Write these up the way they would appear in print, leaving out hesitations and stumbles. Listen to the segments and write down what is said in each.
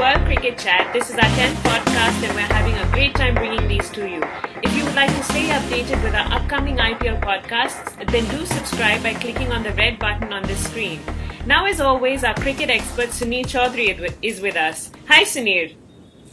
World Cricket Chat. This is our 10th podcast and we're having a great time bringing these to you. If you would like to stay updated with our upcoming IPL podcasts, then do subscribe by clicking on the red button on the screen. Now, as always, our cricket expert Sunir Chaudhary is with us. Hi, Sunir.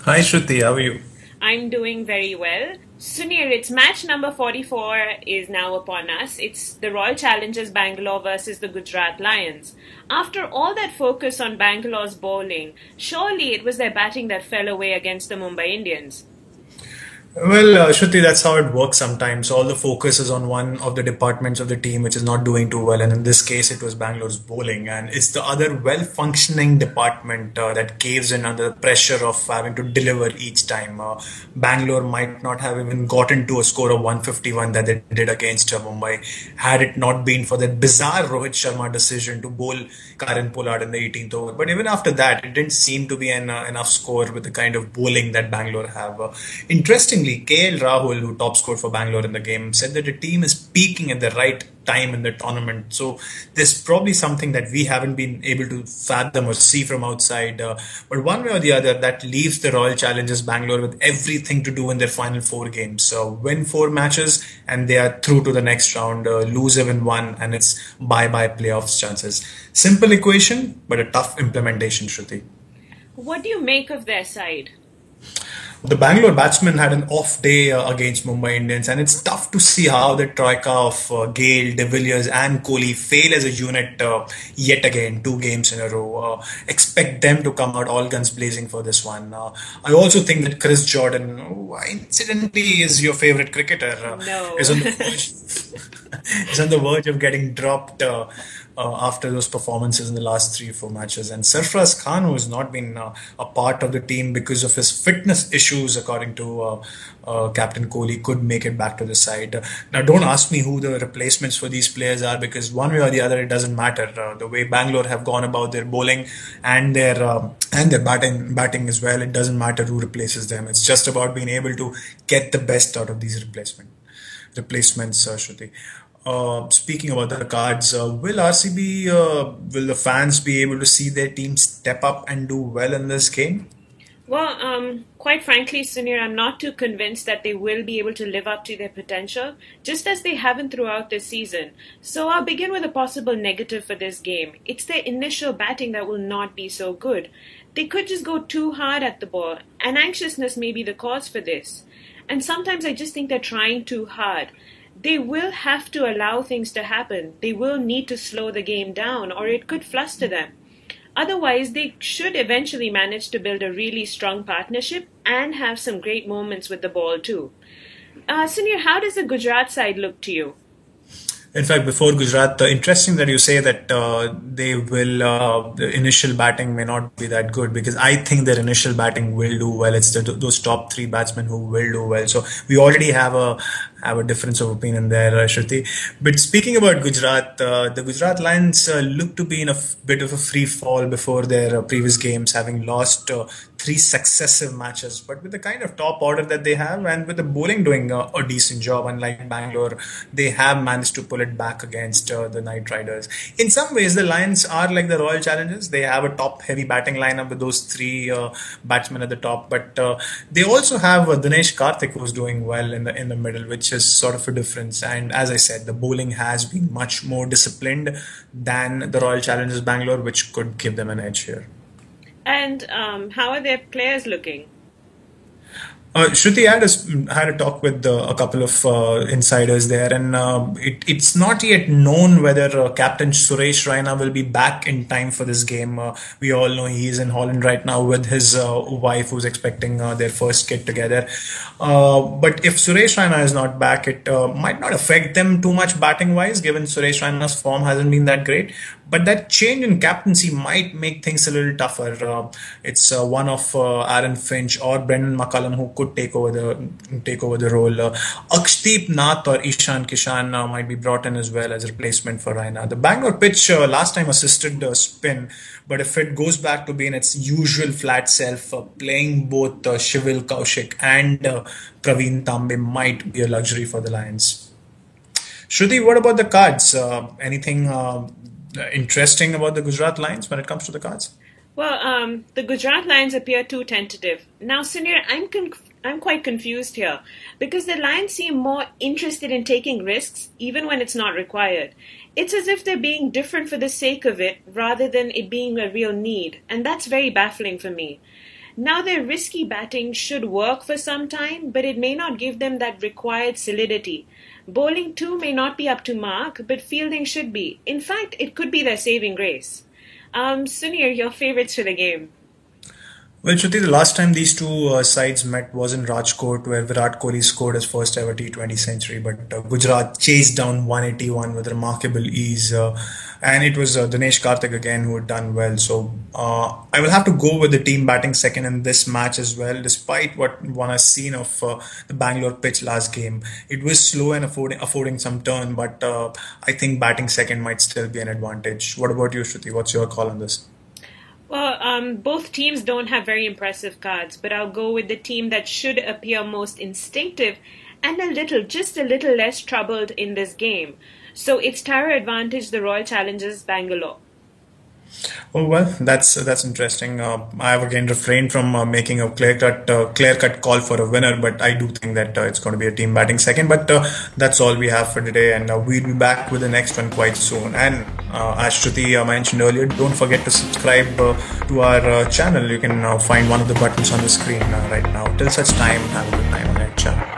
Hi, Shruti. How are you? I'm doing very well. Sunir, it's match number 44 is now upon us. It's the Royal Challengers Bangalore versus the Gujarat Lions. After all that focus on Bangalore's bowling, surely it was their batting that fell away against the Mumbai Indians. Well, Shruti, that's how it works sometimes. All the focus is on one of the departments of the team which is not doing too well. And in this case, it was Bangalore's bowling. And it's the other well-functioning department that caves in under the pressure of having to deliver each time. Bangalore might not have even gotten to a score of 151 that they did against Mumbai had it not been for that bizarre Rohit Sharma decision to bowl Karen Pollard in the 18th over. But even after that, it didn't seem to be enough score with the kind of bowling that Bangalore have. Interestingly, KL Rahul, who top scored for Bangalore in the game, said that the team is peaking at the right time in the tournament. So there's probably something that we haven't been able to fathom or see from outside. But one way or the other, that leaves the Royal Challengers Bangalore with everything to do in their final 4 games. So win 4 matches and they are through to the next round. Lose even 1 and it's bye-bye playoffs chances. Simple equation, but a tough implementation, Shruti. What do you make of their side? The Bangalore batsmen had an off day against Mumbai Indians, and it's tough to see how the troika of Gale, De Villiers, and Kohli fail as a unit yet again, 2 games in a row. Expect them to come out all guns blazing for this one. I also think that Chris Jordan, who incidentally is your favorite cricketer, is on the verge of getting dropped. After those performances in the last 3-4 matches. And Sarfraz Khan, who has not been a part of the team because of his fitness issues, according to Captain Kohli, could make it back to the side. Now, don't ask me who the replacements for these players are, because one way or the other, it doesn't matter. The way Bangalore have gone about their bowling and their batting as well, it doesn't matter who replaces them. It's just about being able to get the best out of these replacements, Shruti. Speaking about the cards, will the fans be able to see their team step up and do well in this game? Well, quite frankly, Sunir, I'm not too convinced that they will be able to live up to their potential, just as they haven't throughout this season. So I'll begin with a possible negative for this game. It's their initial batting that will not be so good. They could just go too hard at the ball, and anxiousness may be the cause for this. And sometimes I just think they're trying too hard. They will have to allow things to happen. They will need to slow the game down, or it could fluster them. Otherwise, they should eventually manage to build a really strong partnership and have some great moments with the ball too. Sunir, how does the Gujarat side look to you? In fact, before Gujarat, interesting that you say that the initial batting may not be that good, because I think their initial batting will do well. It's those top 3 batsmen who will do well. So we already have a difference of opinion there, Shruti. But speaking about Gujarat, the Gujarat Lions look to be in a bit of a free fall before their previous games, having lost 3 successive matches. But with the kind of top order that they have, and with the bowling doing a decent job, unlike Bangalore, they have managed to pull it back against the Knight Riders. In some ways, the Lions are like the Royal Challengers. They have a top-heavy batting lineup with those 3 batsmen at the top. But they also have Dinesh Karthik, who's doing well in the middle, which is sort of a difference. And as I said, the bowling has been much more disciplined than the Royal Challengers Bangalore, which could give them an edge here. And how are their players looking? Shruti had a talk with a couple of insiders there, and it's not yet known whether Captain Suresh Raina will be back in time for this game. We all know he's in Holland right now with his wife, who's expecting their first kid together. But if Suresh Raina is not back, it might not affect them too much batting-wise, given Suresh Raina's form hasn't been that great. But that change in captaincy might make things a little tougher. It's one of Aaron Finch or Brendan McCullum who could take over the role. Akshdeep Nath or Ishan Kishan might be brought in as well as a replacement for Raina. The Bangalore pitch last time assisted spin, but if it goes back to being its usual flat self, playing both Shivil Kaushik and Praveen Tambe might be a luxury for the Lions. Shruti, what about the cards? Anything interesting about the Gujarat Lions when it comes to the cards? The Gujarat Lions appear too tentative. Now, Sunir, I'm quite confused here because the Lions seem more interested in taking risks even when it's not required. It's as if they're being different for the sake of it rather than it being a real need, and that's very baffling for me. Now, their risky batting should work for some time, but it may not give them that required solidity. Bowling too may not be up to mark, but fielding should be. In fact, it could be their saving grace. Sunir, your favorites for the game. Well, Shruti, the last time these two sides met was in Rajkot, where Virat Kohli scored his first ever T20 century. But Gujarat chased down 181 with remarkable ease. And it was Dinesh Karthik again who had done well. So I will have to go with the team batting second in this match as well, despite what one has seen of the Bangalore pitch last game. It was slow and affording some turn, but I think batting second might still be an advantage. What about you, Shruti? What's your call on this? Both teams don't have very impressive cards, but I'll go with the team that should appear most instinctive and just a little less troubled in this game. So it's Tara advantage the Royal Challengers Bangalore. Oh well, that's interesting. I have again refrained from making a clear cut call for a winner, but I do think that it's going to be a team batting second. But that's all we have for today, and we'll be back with the next one quite soon. And as Shruti mentioned earlier, don't forget to subscribe to our channel. You can find one of the buttons on the screen right now. Till such time, have a good time ahead. Ciao.